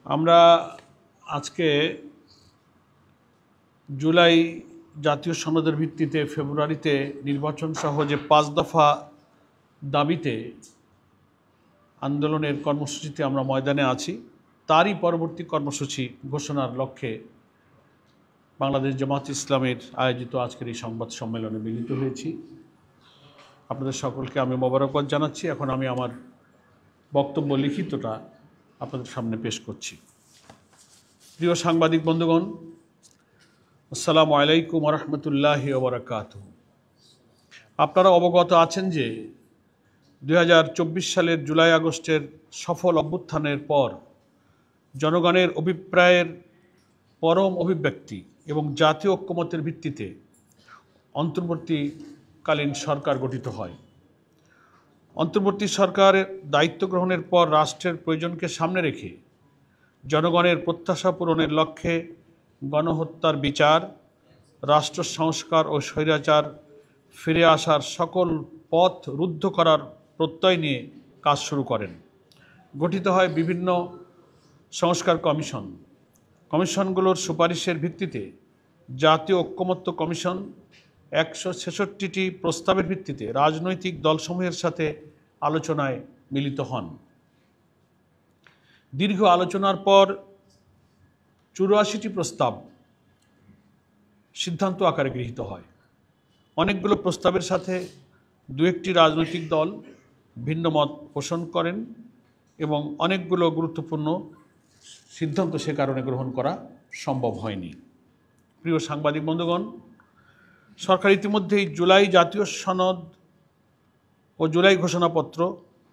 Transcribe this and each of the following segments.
আমরা আজকে জুলাই জাতীয় সনদের ভিত্তিতে ফেব্রুয়ারিতে নির্বাচন সহ যে 5 দফা দাবিতে আন্দোলনের কর্মসূচিতে আমরা ময়দানে আছি, তারই পরবর্তী কর্মসূচি ঘোষণার লক্ষ্যে বাংলাদেশ জামাত ইসলামের আয়োজিত আজকের এই সংবাদ সম্মেলনে মিলিত হয়েছি। আপনাদের সকলকে আমি মোবারকবাদ জানাচ্ছি। এখন আমি আমার বক্তব্য লিখিতটা আপনাদের সামনে পেশ করছি। প্রিয় সাংবাদিক বন্ধুগণ, আসসালামু আলাইকুম ওয়া রাহমাতুল্লাহি ওয়া বারাকাতুহু। আপনারা অবগত আছেন যে 2024 সালের জুলাই আগস্টের সফল অভ্যুত্থানের পর জনগণের অভিপ্রায়ের পরম অভিব্যক্তি এবং জাতীয় ঐক্যমত্যের ভিত্তিতে অন্তর্বর্তীকালীন সরকার গঠিত হয়। অন্তর্বর্তী সরকারের দায়িত্ব গ্রহণের পর রাষ্ট্রের প্রয়োজনকে সামনে রেখে জনগণের প্রত্যাশা পূরণের লক্ষ্যে গণহত্যার বিচার, রাষ্ট্র সংস্কার ও স্বৈরাচার ফিরে আসার সকল পথ রুদ্ধ করার প্রত্যয় নিয়ে কাজ শুরু করেন। গঠিত হয় বিভিন্ন সংস্কার কমিশন। কমিশনগুলোর সুপারিশের ভিত্তিতে জাতীয় ঐক্যমত্য কমিশন 166টি প্রস্তাবের ভিত্তিতে রাজনৈতিক দলসমূহের সাথে আলোচনায় মিলিত হন। দীর্ঘ আলোচনার পর 84টি প্রস্তাব সিদ্ধান্ত আকারে গৃহীত হয়। অনেকগুলো প্রস্তাবের সাথে দু একটি রাজনৈতিক দল ভিন্ন মত পোষণ করেন এবং অনেকগুলো গুরুত্বপূর্ণ সিদ্ধান্ত সে কারণে গ্রহণ করা সম্ভব হয়নি। প্রিয় সাংবাদিক বন্ধুগণ, সরকার ইতিমধ্যেই জুলাই জাতীয় সনদ ও জুলাই ঘোষণাপত্র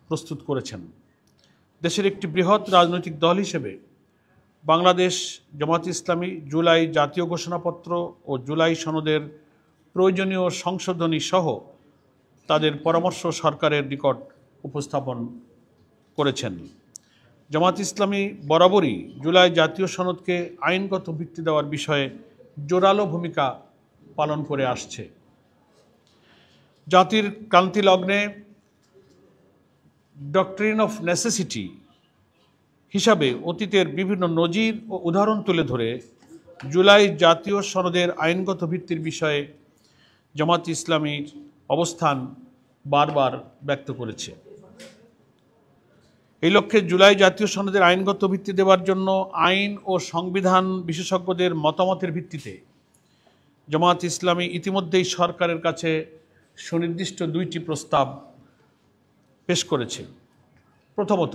প্রস্তুত করেছেন। দেশের একটি বৃহৎ রাজনৈতিক দল হিসেবে বাংলাদেশ জামাত ইসলামী জুলাই জাতীয় ঘোষণাপত্র ও জুলাই সনদের প্রয়োজনীয় সংশোধনী সহ তাদের পরামর্শ সরকারের নিকট উপস্থাপন করেছেন। জামাত ইসলামী বরাবরই জুলাই জাতীয় সনদকে আইনগত ভিত্তি দেওয়ার বিষয়ে জোরালো ভূমিকা পালন করে আসছে। জাতির ক্রান্তি লগ্নে ডক্ট্রিন অফ নেসেসিটি হিসাবে অতীতের বিভিন্ন নজির ও উদাহরণ তুলে ধরে জুলাই জাতীয় সনদের আইনগত ভিত্তির বিষয়ে জামাত ইসলামীর অবস্থান বারবার ব্যক্ত করেছে। এই লক্ষ্যে জুলাই জাতীয় সনদের আইনগত ভিত্তি দেওয়ার জন্য আইন ও সংবিধান বিশেষজ্ঞদের মতামতের ভিত্তিতে জামাত ইসলামী ইতিমধ্যেই সরকারের কাছে সুনির্দিষ্ট 2টি প্রস্তাব পেশ করেছে। প্রথমত,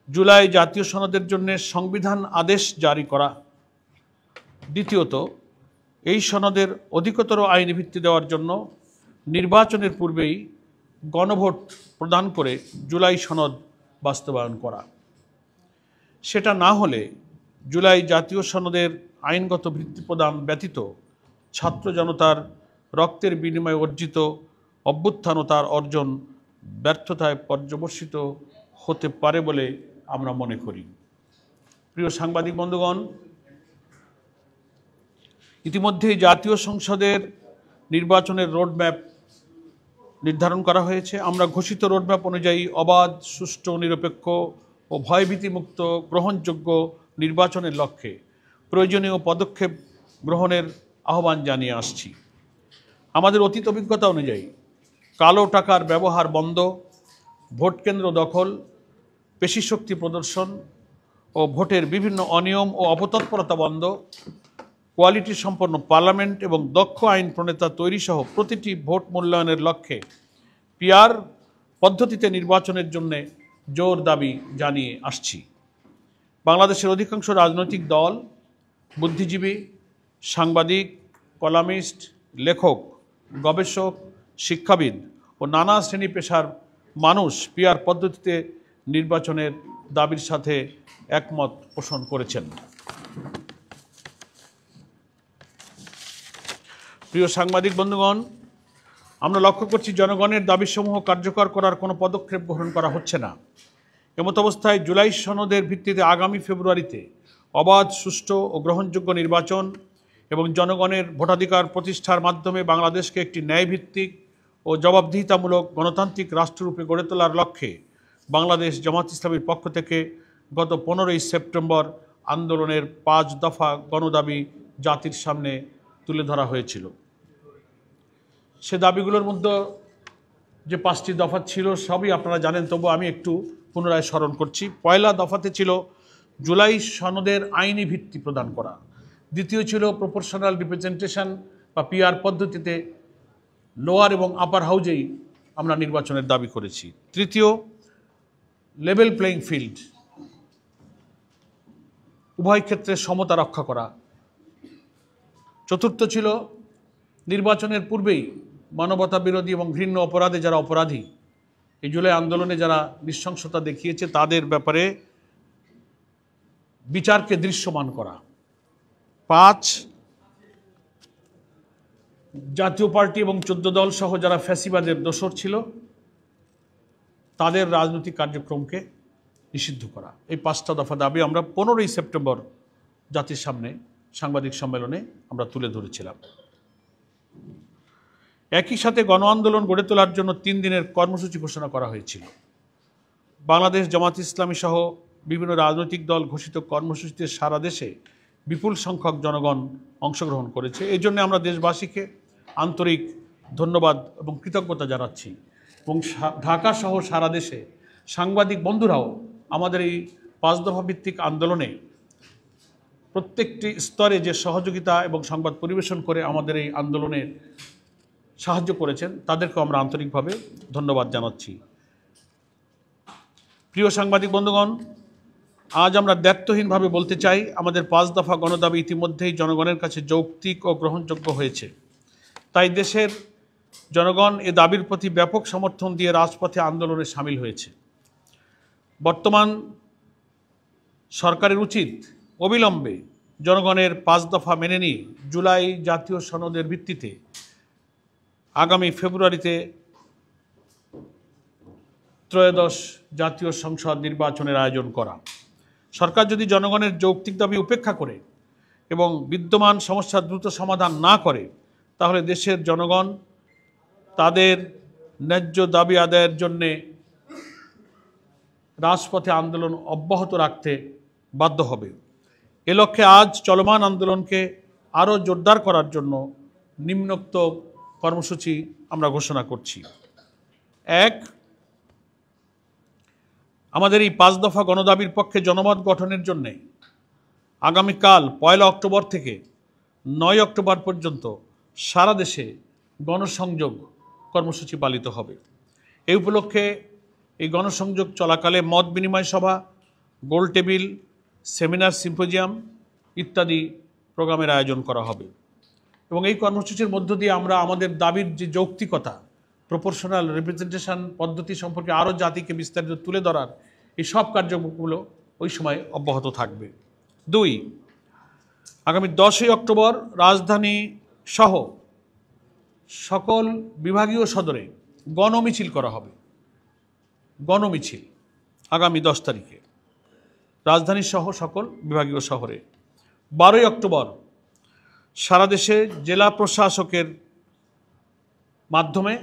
জুলাই জাতীয় সনদের জন্য সংবিধান আদেশ জারি করা। দ্বিতীয়ত, এই সনদের অধিকতর আইনি ভিত্তি দেওয়ার জন্য নির্বাচনের পূর্বেই গণভোট প্রদান করে জুলাই সনদ বাস্তবায়ন করা। সেটা না হলে জুলাই জাতীয় সনদের আইনগত ভিত্তি প্রদান ব্যতীত ছাত্র জনতার রক্তের বিনিময়ে অর্জিত অভ্যুত্থান ও তার অর্জন ব্যর্থতায় পর্যবসিত হতে পারে বলে আমরা মনে করি। প্রিয় সাংবাদিক বন্ধুগণ, ইতিমধ্যেই জাতীয় সংসদের নির্বাচনের রোডম্যাপ নির্ধারণ করা হয়েছে। আমরা ঘোষিত রোডম্যাপ অনুযায়ী অবাধ, সুষ্ঠু, নিরপেক্ষ ও ভয়ভীতিমুক্ত গ্রহণযোগ্য নির্বাচনের লক্ষ্যে প্রয়োজনীয় পদক্ষেপ গ্রহণের আহ্বান জানিয়ে আসছি। আমাদের অতীত অভিজ্ঞতা অনুযায়ী কালো টাকার ব্যবহার বন্ধ, ভোটকেন্দ্র দখল, পেশিশক্তি প্রদর্শন ও ভোটের বিভিন্ন অনিয়ম ও অপতৎপরতা বন্ধ, কোয়ালিটি সম্পন্ন পার্লামেন্ট এবং দক্ষ আইন প্রণেতা তৈরি সহ প্রতিটি ভোট মূল্যায়নের লক্ষ্যে পিআর পদ্ধতিতে নির্বাচনের জন্য জোর দাবি জানিয়ে আসছি। বাংলাদেশের অধিকাংশ রাজনৈতিক দল, বুদ্ধিজীবী, সাংবাদিক, কলামিস্ট, লেখক, গবেষক, শিক্ষাবিদ ও নানা শ্রেণী পেশার মানুষ পিআর পদ্ধতিতে নির্বাচনের দাবির সাথে একমত পোষণ করেছেন। প্রিয় সাংবাদিক বন্ধুগণ, আমরা লক্ষ্য করছি জনগণের দাবিসমূহ কার্যকর করার কোনো পদক্ষেপ গ্রহণ করা হচ্ছে না। এমত অবস্থায় জুলাই সনদের ভিত্তিতে আগামী ফেব্রুয়ারিতে অবাধ, সুষ্ঠু ও গ্রহণযোগ্য নির্বাচন এবং জনগণের ভোটাধিকার প্রতিষ্ঠার মাধ্যমে বাংলাদেশকে একটি ন্যায়ভিত্তিক ও জবাবদিহিতামূলক গণতান্ত্রিক রাষ্ট্ররূপে গড়ে তোলার লক্ষ্যে বাংলাদেশ জামাত ইসলামীর পক্ষ থেকে গত 15ই সেপ্টেম্বর আন্দোলনের 5 দফা গণদাবি জাতির সামনে তুলে ধরা হয়েছিল। সে দাবিগুলোর মধ্যে যে 5টি দফা ছিল সবই আপনারা জানেন, তবু আমি একটু পুনরায় স্মরণ করছি। পয়লা দফাতে ছিল জুলাই সনদের আইনি ভিত্তি প্রদান করা। দ্বিতীয় ছিল প্রপোর্শনাল রিপ্রেজেন্টেশন বা পিআর পদ্ধতিতে লোয়ার এবং আপার হাউজেই আমরা নির্বাচনের দাবি করেছি। তৃতীয়, লেভেল প্লেইং ফিল্ড, উভয় ক্ষেত্রে সমতা রক্ষা করা। চতুর্থ ছিল নির্বাচনের পূর্বেই মানবতা বিরোধী এবং ঘৃণ্য অপরাধে যারা অপরাধী, এই জুলাই আন্দোলনে যারা নৃশংসতা দেখিয়েছে তাদের ব্যাপারে বিচারকে দৃশ্যমান করা। 5, জাতীয় পার্টি এবং 14 দল সহ যারা ফ্যাসিবাদের দোসর ছিল তাদের রাজনৈতিক কার্যক্রমকে নিষিদ্ধ করা। এই 5টা দফা দাবি আমরা 15ই সেপ্টেম্বর জাতির সামনে সাংবাদিক সম্মেলনে আমরা তুলে ধরেছিলাম। একই সাথে গণ আন্দোলন গড়ে তোলার জন্য 3 দিনের কর্মসূচি ঘোষণা করা হয়েছিল। বাংলাদেশ জামাত ইসলামী সহ বিভিন্ন রাজনৈতিক দল ঘোষিত কর্মসূচিতে সারা দেশে বিপুল সংখ্যক জনগণ অংশগ্রহণ করেছে। এই জন্য আমরা দেশবাসীকে আন্তরিক ধন্যবাদ এবং কৃতজ্ঞতা জানাচ্ছি এবং ঢাকা সহ সারা দেশে সাংবাদিক বন্ধুরাও আমাদের এই 5 দফা ভিত্তিক আন্দোলনে প্রত্যেকটি স্তরে যে সহযোগিতা এবং সংবাদ পরিবেশন করে আমাদের এই আন্দোলনে সাহায্য করেছেন তাদেরকে আমরা আন্তরিকভাবে ধন্যবাদ জানাচ্ছি। প্রিয় সাংবাদিক বন্ধুগণ, আজ আমরা দায়িত্বহীনভাবে বলতে চাই আমাদের 5 দফা গণদাবি ইতিমধ্যেই জনগণের কাছে যৌক্তিক ও গ্রহণযোগ্য হয়েছে। তাই দেশের জনগণ এ দাবির প্রতি ব্যাপক সমর্থন দিয়ে রাজপথে আন্দোলনে সামিল হয়েছে। বর্তমান সরকারের উচিত অবিলম্বে জনগণের 5 দফা মেনে নিয়ে জুলাই জাতীয় সনদের ভিত্তিতে আগামী ফেব্রুয়ারিতে ত্রয়োদশ জাতীয় সংসদ নির্বাচনের আয়োজন করা। সরকার যদি জনগণের যৌক্তিক দাবি উপেক্ষা করে এবং বিদ্যমান সমস্যার দ্রুত সমাধান না করে তাহলে দেশের জনগণ তাদের ন্যায্য দাবি আদায়ের জন্যে রাজপথে আন্দোলন অব্যাহত রাখতে বাধ্য হবে। এ লক্ষ্যে আজ চলমান আন্দোলনকে আরও জোরদার করার জন্য নিম্নোক্ত কর্মসূচি আমরা ঘোষণা করছি। 1, আমাদের এই 5 দফা গণদাবির পক্ষে জনমত গঠনের জন্য আগামীকাল 1 অক্টোবর থেকে 9 অক্টোবর পর্যন্ত সারা দেশে গণসংযোগ কর্মসূচি পালিত হবে। এই উপলক্ষে এই গণসংযোগ চলাকালে মত বিনিময় সভা, গোল টেবিল, সেমিনার, সিম্পোজিয়াম ইত্যাদি প্রোগ্রামের আয়োজন করা হবে এবং এই কর্মসূচির মধ্য দিয়ে আমরা আমাদের দাবির যে যৌক্তিকতা, প্রপোর্শনাল রিপ্রেজেন্টেশন পদ্ধতি সম্পর্কে আরও জাতিকে বিস্তারিত তুলে ধরার এই সব কার্যক্রমগুলো ওই সময় অব্যাহত থাকবে। 2, আগামী 10ই অক্টোবর রাজধানী সহ সকল বিভাগীয় সদরে গণমিছিল করা হবে। গণমিছিল আগামী 10 তারিখে রাজধানী সহ সকল বিভাগীয় শহরে। 12ই অক্টোবর সারা দেশে জেলা প্রশাসকের মাধ্যমে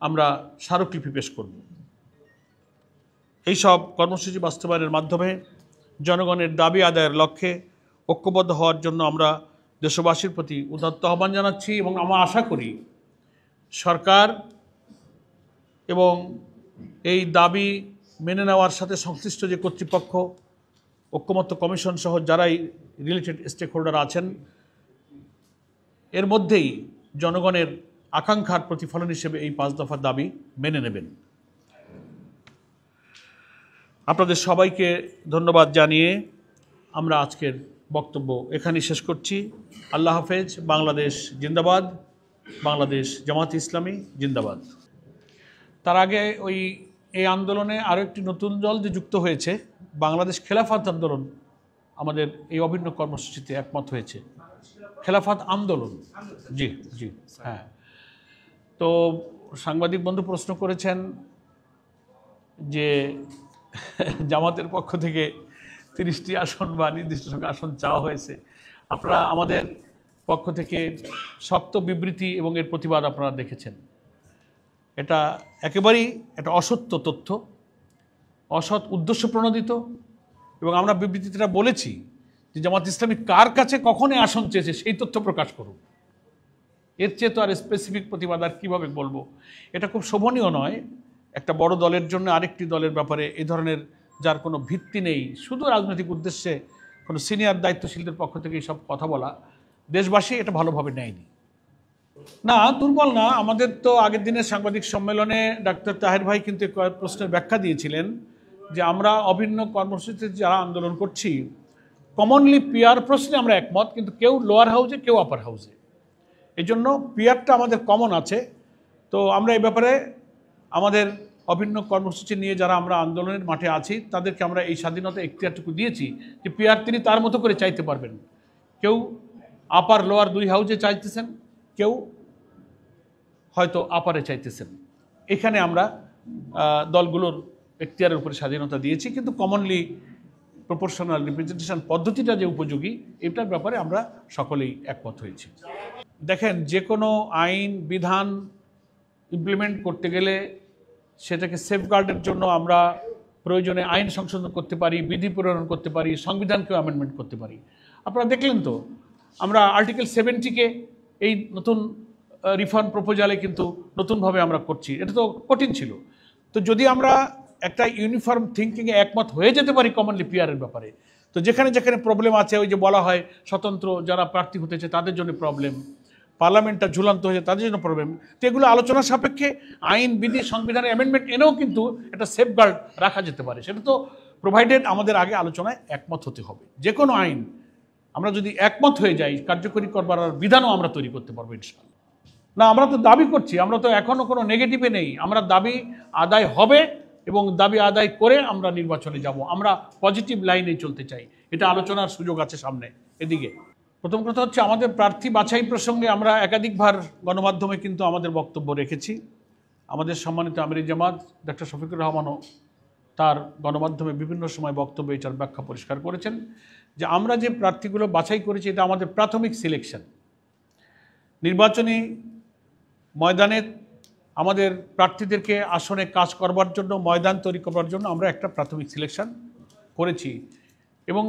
আমরা স্মারকলিপি পেশ করব। এই সব কর্মসূচি বাস্তবায়নের মাধ্যমে জনগণের দাবি আদায়ের লক্ষ্যে ঐক্যবদ্ধ হওয়ার জন্য আমরা দেশবাসীর প্রতি উদাত্ত আহ্বান জানাচ্ছি এবং আমরা আশা করি সরকার এবং এই দাবি মেনে নেওয়ার সাথে সংশ্লিষ্ট যে কর্তৃপক্ষ, ঐক্যমত্য কমিশন সহ যারাই রিলেটেড স্টেক হোল্ডার আছেন, এর মধ্যেই জনগণের আকাঙ্ক্ষার প্রতিফলন হিসেবে এই 5 দফার দাবি মেনে নেবেন। আপনাদের সবাইকে ধন্যবাদ জানিয়ে আমরা আজকের বক্তব্য এখানেই শেষ করছি। আল্লাহ হাফেজ। বাংলাদেশ জিন্দাবাদ। বাংলাদেশ জামাত ইসলামী জিন্দাবাদ। তার আগে এই আন্দোলনে আরও একটি নতুন দল যে যুক্ত হয়েছে, বাংলাদেশ খেলাফত আন্দোলন, আমাদের এই অভিন্ন কর্মসূচিতে একমত হয়েছে। খেলাফত আন্দোলন, জি জি, হ্যাঁ। তো সাংবাদিক বন্ধু প্রশ্ন করেছেন যে জামাতের পক্ষ থেকে 30টি আসন বা নির্দিষ্ট সংখ্যা আসন চাওয়া হয়েছে। আপনারা আমাদের পক্ষ থেকে শক্ত বিবৃতি এবং এর প্রতিবাদ আপনারা দেখেছেন। এটা একেবারেই একটা অসত্য তথ্য, অসৎ উদ্দেশ্য প্রণোদিত এবং আমরা বিবৃতিটা বলেছি যে জামাত ইসলামী কার কাছে কখনই আসন চেয়েছে সেই তথ্য প্রকাশ করুন। এর চেয়ে তো আর স্পেসিফিক প্রতিবাদ আর কীভাবে বলবো? এটা খুব শোভনীয় নয় একটা বড় দলের জন্য আরেকটি দলের ব্যাপারে এই ধরনের যার কোনো ভিত্তি নেই, শুধু রাজনৈতিক উদ্দেশ্যে কোনো সিনিয়র দায়িত্বশীলদের পক্ষ থেকে এইসব কথা বলা দেশবাসী এটা ভালোভাবে নেয়নি। না, দুর্বল না। আমাদের তো আগের দিনের সাংবাদিক সম্মেলনে ডাক্তার তাহের ভাই কিন্তু প্রশ্নের ব্যাখ্যা দিয়েছিলেন যে আমরা অভিন্ন কর্মসূচিতে যারা আন্দোলন করছি কমনলি পিআর প্রশ্নে আমরা একমত, কিন্তু কেউ লোয়ার হাউসে কেউ আপার হাউসে। এই জন্য পিআরটা আমাদের কমন আছে। তো আমরা এই ব্যাপারে আমাদের অভিন্ন কর্মসূচি নিয়ে যারা আমরা আন্দোলনের মাঠে আছি তাদেরকে আমরা এই স্বাধীনতা এখতিয়ারটুকু দিয়েছি যে পিআর তিনি তার মতো করে চাইতে পারবেন। কেউ আপার লোয়ার দুই হাউসে চাইতেছেন, কেউ হয়তো আপারে চাইতেছেন। এখানে আমরা দলগুলোর এখতিয়ারের উপরে স্বাধীনতা দিয়েছি, কিন্তু কমনলি প্রপোর্শনাল রিপ্রেজেন্টেশন পদ্ধতিটা যে উপযোগী এটার ব্যাপারে আমরা সকলেই একমত হয়েছি। দেখেন, যে কোনো আইন বিধান ইমপ্লিমেন্ট করতে গেলে সেটাকে সেফগার্ডের জন্য আমরা প্রয়োজনে আইন সংশোধন করতে পারি, বিধি প্রণয়ন করতে পারি, সংবিধানকেও অ্যামেন্ডমেন্ট করতে পারি। আপনারা দেখলেন তো আমরা আর্টিকেল 70-কে এই নতুন রিফর্ম প্রপোজালে কিন্তু নতুনভাবে আমরা করছি। এটা তো কঠিন ছিল। তো যদি আমরা একটা ইউনিফর্ম থিঙ্কিংয়ে একমত হয়ে যেতে পারি কমনলি পিআরের ব্যাপারে, তো যেখানে যেখানে প্রবলেম আছে, ওই যে বলা হয় স্বতন্ত্র যারা প্রার্থী হতেছে তাদের জন্য প্রবলেম, পার্লামেন্টটা ঝুলন্ত হয়েছে তাদের জন্য প্রবলেম, তো এগুলো আলোচনা সাপেক্ষে আইন বিধি সংবিধানের অ্যামেন্ডমেন্ট এনেও কিন্তু একটা সেফগার্ড রাখা যেতে পারে। সেটা তো প্রোভাইডেড আমাদের আগে আলোচনায় একমত হতে হবে। যে কোনো আইন আমরা যদি একমত হয়ে যাই কার্যকরী করবার বিধানও আমরা তৈরি করতে পারবো ইনশাআল্লাহ। না, আমরা তো দাবি করছি, আমরা তো এখনও কোনো নেগেটিভে নেই। আমরা দাবি আদায় হবে এবং দাবি আদায় করে আমরা নির্বাচনে যাব। আমরা পজিটিভ লাইনে চলতে চাই। এটা আলোচনার সুযোগ আছে সামনে। এদিকে প্রথম কথা হচ্ছে আমাদের প্রার্থী বাছাই প্রসঙ্গে আমরা একাধিকবার গণমাধ্যমে কিন্তু আমাদের বক্তব্য রেখেছি। আমাদের সম্মানিত আমির জামাত ডক্টর শফিকুর রহমানও তার গণমাধ্যমে বিভিন্ন সময় বক্তব্যে এটার ব্যাখ্যা পরিষ্কার করেছেন যে আমরা যে প্রার্থীগুলো বাছাই করেছি এটা আমাদের প্রাথমিক সিলেকশন। নির্বাচনী ময়দানে আমাদের প্রার্থীদেরকে আসনে কাজ করবার জন্য, ময়দান তৈরি করবার জন্য আমরা একটা প্রাথমিক সিলেকশন করেছি এবং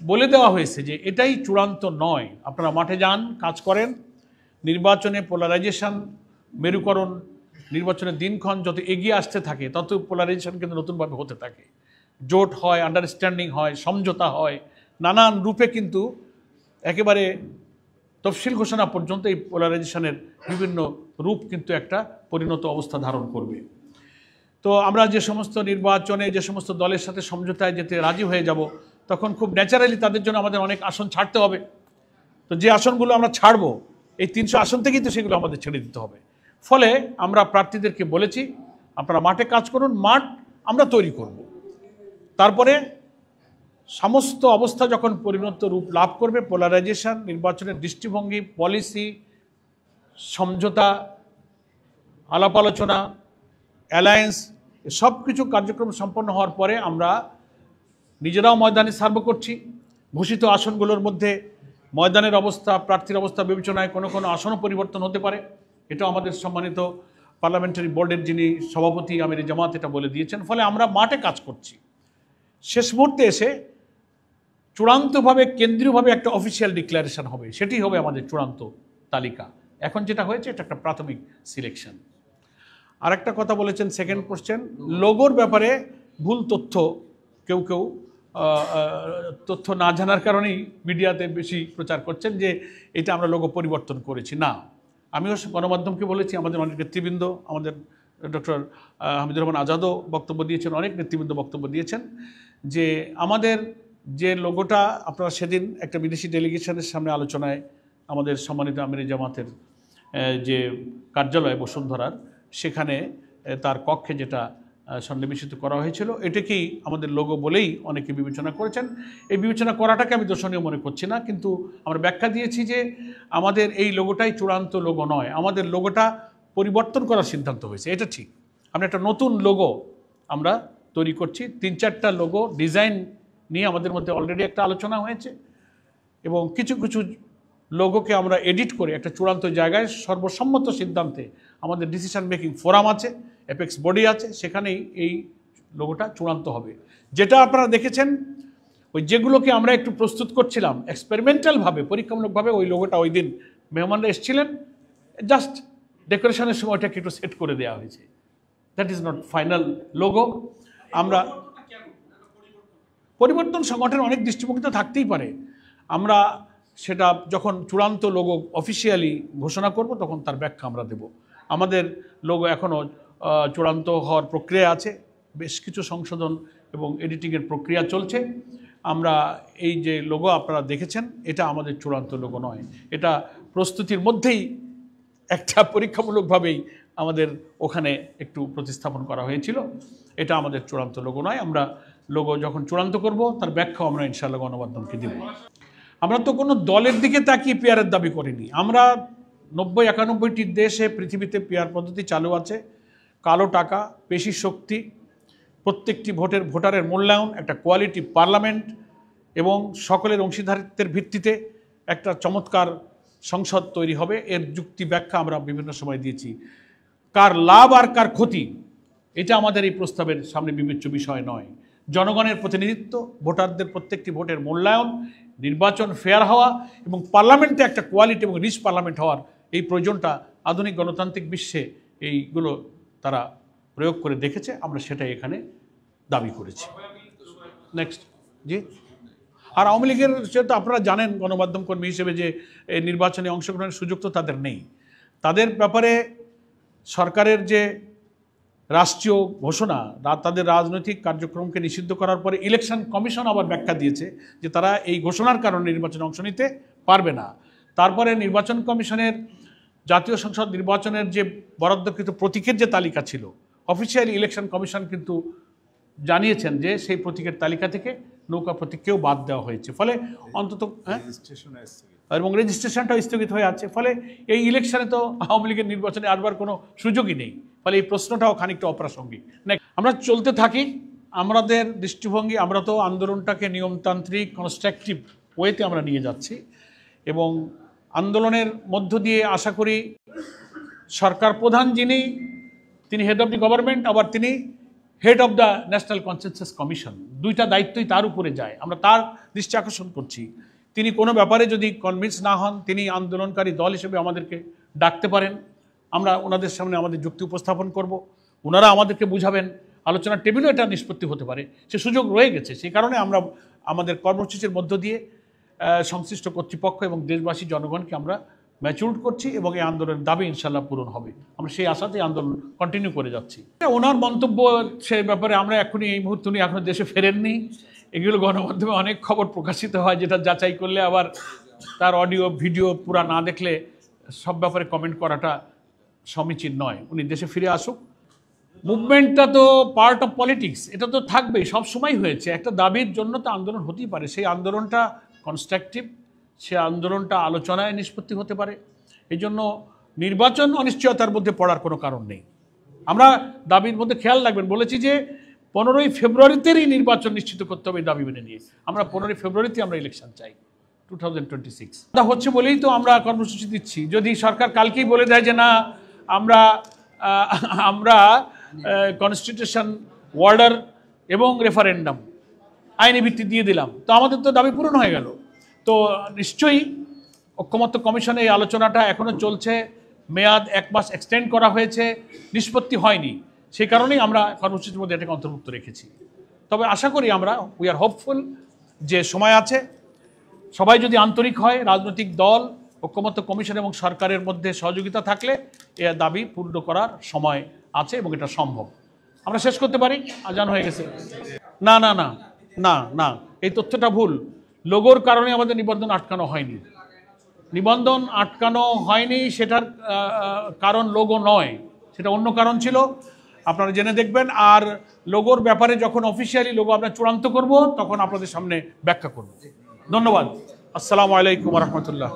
বলে দেওয়া হয়েছে যে এটাই চূড়ান্ত নয়। আপনারা মাঠে যান, কাজ করেন। নির্বাচনে পোলারাইজেশন, মেরুকরণ, নির্বাচনের দিনক্ষণ যত এগিয়ে আসতে থাকে তত পোলারাইজেশন কিন্তু নতুনভাবে হতে থাকে। জোট হয়, আন্ডারস্ট্যান্ডিং হয়, সমঝোতা হয়, নানান রূপে কিন্তু একেবারে তফসিল ঘোষণা পর্যন্ত এই পোলারাইজেশনের বিভিন্ন রূপ কিন্তু একটা পরিণত অবস্থা ধারণ করবে। তো আমরা যে সমস্ত নির্বাচনে যে সমস্ত দলের সাথে সমঝোতায় যেতে রাজি হয়ে যাব তখন খুব ন্যাচারালি তাদের জন্য আমাদের অনেক আসন ছাড়তে হবে। তো যে আসনগুলো আমরা ছাড়বো এই 300 আসন থেকেই তো সেগুলো আমাদের ছেড়ে দিতে হবে। ফলে আমরা প্রার্থীদেরকে বলেছি আপনারা মাঠে কাজ করুন, মাঠ আমরা তৈরি করব। তারপরে সমস্ত অবস্থা যখন পরিণত রূপ লাভ করবে, পোলারাইজেশন, নির্বাচনের দৃষ্টিভঙ্গি, পলিসি, সমঝোতা, আলাপ আলোচনা, অ্যালায়েন্স, সব কিছু কার্যক্রম সম্পন্ন হওয়ার পরে আমরা নিজেরাও ময়দানে সার্ভ করছি। ঘোষিত আসনগুলোর মধ্যে ময়দানের অবস্থা, প্রার্থীর অবস্থা বিবেচনায় কোনো কোনো আসনও পরিবর্তন হতে পারে। এটা আমাদের সম্মানিত পার্লামেন্টারি বোর্ডের যিনি সভাপতি আমির জামাত এটা বলে দিয়েছেন। ফলে আমরা মাঠে কাজ করছি। শেষ মুহূর্তে এসে চূড়ান্তভাবে কেন্দ্রীয়ভাবে একটা অফিসিয়াল ডিক্লারেশন হবে, সেটি হবে আমাদের চূড়ান্ত তালিকা। এখন যেটা হয়েছে এটা একটা প্রাথমিক সিলেকশন। আরেকটা কথা বলেছেন, সেকেন্ড কোশ্চেন, লোগোর ব্যাপারে ভুল তথ্য কেউ কেউ তথ্য না জানার কারণেই মিডিয়াতে বেশি প্রচার করছেন যে এটা আমরা লোগো পরিবর্তন করেছি। না, আমিও গণমাধ্যমকে বলেছি, আমাদের অনেক নেতৃবৃন্দ, আমাদের ডক্টর হামিদুর রহমান আজাদও বক্তব্য দিয়েছেন, অনেক নেতৃবৃন্দ বক্তব্য দিয়েছেন যে আমাদের যে লোগোটা আপনারা সেদিন একটা বিদেশি ডেলিগেশনের সামনে আলোচনায় আমাদের সম্মানিত আমির জামাতের যে কার্যালয় বসুন্ধরার সেখানে তার কক্ষে যেটা সন্নিবেশিত করা হয়েছিল এটাকেই আমাদের লোগো বলেই অনেকে বিবেচনা করেছেন। এই বিবেচনা করাটাকে আমি দর্শনীয় মনে করছি না, কিন্তু আমরা ব্যাখ্যা দিয়েছি যে আমাদের এই লোগোটাই চূড়ান্ত লোগো নয়, আমাদের লোগোটা পরিবর্তন করার সিদ্ধান্ত হয়েছে। এটা ঠিক, আমরা একটা নতুন লোগো আমরা তৈরি করছি। 3-4টা লোগো ডিজাইন নিয়ে আমাদের মধ্যে অলরেডি একটা আলোচনা হয়েছে এবং কিছু কিছু লোগোকে আমরা এডিট করে একটা চূড়ান্ত জায়গায় সর্বসম্মত সিদ্ধান্তে আমাদের ডিসিশন মেকিং ফোরাম আছে, অ্যাপেক্স বডি আছে, সেখানেই এই লোগোটা চূড়ান্ত হবে। যেটা আপনারা দেখেছেন ওই যেগুলোকে আমরা একটু প্রস্তুত করছিলাম এক্সপেরিমেন্টালভাবে, পরীক্ষামূলকভাবে, ওই লোগোটা ওই দিন মেহমানরা এসেছিলেন, জাস্ট ডেকোরেশনের সময় ওটাকে একটু সেট করে দেওয়া হয়েছে। That is not final logo. আমরা পরিবর্তন সংগঠনের অনেক দৃষ্টিভঙ্গি তো থাকতেই পারে, আমরা সেটা যখন চূড়ান্ত লোগো অফিসিয়ালি ঘোষণা করব তখন তার ব্যাখ্যা আমরা দেব। আমাদের লোগো এখনও চূড়ান্ত হওয়ার প্রক্রিয়া আছে, বেশ কিছু সংশোধন এবং এডিটিংয়ের প্রক্রিয়া চলছে। আমরা এই যে লোগো আপনারা দেখেছেন এটা আমাদের চূড়ান্ত লোগো নয়, এটা প্রস্তুতির মধ্যেই একটা পরীক্ষামূলকভাবেই আমাদের ওখানে একটু প্রতিস্থাপন করা হয়েছিল। এটা আমাদের চূড়ান্ত লোগো নয়। আমরা লোগো যখন চূড়ান্ত করব তার ব্যাখ্যাও আমরা ইনশাআল্লাহ গণমাধ্যমকে দেব। আমরা তো কোনো দলের দিকে তাকিয়ে পিয়ারের দাবি করিনি। আমরা 90-91টি দেশে পৃথিবীতে পিয়ার পদ্ধতি চালু আছে। কালো টাকা, পেশি শক্তি, প্রত্যেকটি ভোটারের মূল্যায়ন, একটা কোয়ালিটি পার্লামেন্ট এবং সকলের অংশীদারিত্বের ভিত্তিতে একটা চমৎকার সংসদ তৈরি হবে। এর যুক্তি ব্যাখ্যা আমরা বিভিন্ন সময় দিয়েছি। কার লাভ আর কার ক্ষতি এটা আমাদের এই প্রস্তাবের সামনে বিবেচ্য বিষয় নয়। জনগণের প্রতিনিধিত্ব, ভোটারদের প্রত্যেকটি ভোটের মূল্যায়ন, নির্বাচন ফেয়ার হওয়া এবং পার্লামেন্টে একটা কোয়ালিটি এবং রিচ পার্লামেন্ট হওয়ার এই প্রয়োজনটা আধুনিক গণতান্ত্রিক বিশ্বে এইগুলো তারা প্রয়োগ করে দেখেছে। আমরা সেটাই এখানে দাবি করেছি। নেক্সট জি। আর আওয়ামী লীগের সেটা আপনারা জানেন গণমাধ্যম কর্মী হিসেবে যে নির্বাচনে অংশগ্রহণের সুযোগ তো তাদের নেই। তাদের ব্যাপারে সরকারের যে রাষ্ট্রীয় ঘোষণা, তাদের রাজনৈতিক কার্যক্রমকে নিষিদ্ধ করার পরে ইলেকশন কমিশন আবার ব্যাখ্যা দিয়েছে যে তারা এই ঘোষণার কারণে নির্বাচনে অংশ নিতে পারবে না। তারপরে নির্বাচন কমিশনের জাতীয় সংসদ নির্বাচনের যে বরাদ্দকৃত প্রতীকের যে তালিকা ছিল, অফিসিয়ালি ইলেকশন কমিশন কিন্তু জানিয়েছেন যে সেই প্রতীকের তালিকা থেকে নৌকা প্রতীককেও বাদ দেওয়া হয়েছে। ফলে অন্তত এবং রেজিস্ট্রেশনটাও স্থগিত হয়ে আছে। ফলে এই ইলেকশনে তো আওয়ামী লীগের নির্বাচনে আসবার কোনো সুযোগই নেই। ফলে এই প্রশ্নটাও খানিকটা অপ্রাসঙ্গিক। আমরা চলতে থাকি আমাদের দৃষ্টিভঙ্গি। আমরা তো আন্দোলনটাকে নিয়মতান্ত্রিক কনস্ট্রাকটিভ ওয়েতে আমরা নিয়ে যাচ্ছি এবং আন্দোলনের মধ্য দিয়ে আশা করি সরকার প্রধান যিনি, তিনি হেড অফ দি গভর্নমেন্ট, আবার তিনি head of the national consensus commission, দুইটা দায়িত্বই তার উপরে যায়। আমরা তার দৃষ্টি আকর্ষণ করছি। তিনি কোনো ব্যাপারে যদি কনভিন্স না হন, তিনি আন্দোলনকারী দল হিসেবে আমাদেরকে ডাকতে পারেন। আমরা ওনাদের সামনে আমাদের যুক্তি উপস্থাপন করব, ওনারা আমাদেরকে বুঝাবেন, আলোচনার টেবিলেও এটা নিষ্পত্তি হতে পারে, সে সুযোগ রয়ে গেছে। সেই কারণে আমরা আমাদের কর্মসূচির মধ্য দিয়ে সংশ্লিষ্ট কর্তৃপক্ষ এবং দেশবাসী জনগণকে আমরা ম্যাচিউর করছি এবং এই আন্দোলনের দাবি ইনশাল্লাহ পূরণ হবে। আমরা সেই আশাতেই আন্দোলন কন্টিনিউ করে যাচ্ছি। ওনার মন্তব্য সেই ব্যাপারে আমরা এখনই এই মুহূর্তে উনি এখনও দেশে ফেরেননি। এগুলো গণমাধ্যমে অনেক খবর প্রকাশিত হয়, যেটা যাচাই করলে আবার তার অডিও ভিডিও পুরা না দেখলে সব ব্যাপারে কমেন্ট করাটা সমীচীন নয়। উনি দেশে ফিরে আসুক। মুভমেন্টটা তো পার্ট অফ পলিটিক্স, এটা তো থাকবেই, সব সময় হয়েছে। একটা দাবির জন্য তো আন্দোলন হতেই পারে, সেই আন্দোলনটা কনস্ট্রাকটিভ, সে আন্দোলনটা আলোচনায় নিষ্পত্তি হতে পারে। এই জন্য নির্বাচন অনিশ্চয়তার মধ্যে পড়ার কোনো কারণ নেই। আমরা দাবির মধ্যে খেয়াল রাখবেন, বলেছি যে 15ই ফেব্রুয়ারিতেই নির্বাচন নিশ্চিত করতে হবে, দাবি মেনে নিয়ে। আমরা 15ই ফেব্রুয়ারিতে আমরা ইলেকশন চাই 2026। এটা হচ্ছে বলেই তো আমরা কর্মসূচি দিচ্ছি। যদি সরকার কালকেই বলে দেয় যে না আমরা কনস্টিটিউশন ওয়ার্ডার এবং রেফারেন্ডাম আইনি ভিত্তি দিয়ে দিলাম, তো আমাদের তো দাবি পূরণ হয়ে গেল। তো নিশ্চয়ই ঐকমত্য কমিশনে এই আলোচনাটা এখনও চলছে, মেয়াদ 1 মাস এক্সটেন্ড করা হয়েছে, নিষ্পত্তি হয়নি। সেই কারণেই আমরা কর্মসূচির মধ্যে এটাকে অন্তর্ভুক্ত রেখেছি। তবে আশা করি আমরা উই আর হোপফুল যে সময় আছে, সবাই যদি আন্তরিক হয়, রাজনৈতিক দল, ঐকমত্য কমিশন এবং সরকারের মধ্যে সহযোগিতা থাকলে এ দাবি পূর্ণ করার সময় আছে এবং এটা সম্ভব। আমরা শেষ করতে পারি, আজান হয়ে গেছে। না না না না না, এই তথ্যটা ভুল। লোগোর কারণে আমাদের নিবন্ধন আটকানো হয়নি। নিবন্ধন আটকানো হয়নি, সেটার কারণ লোগো নয়, সেটা অন্য কারণ ছিল, আপনারা জেনে দেখবেন। আর লোগোর ব্যাপারে যখন অফিসিয়ালি লোগো আমরা চূড়ান্ত করব তখন আপনাদের সামনে ব্যাখ্যা করব। ধন্যবাদ। আসসালামু আলাইকুম ওয়া রাহমাতুল্লাহ।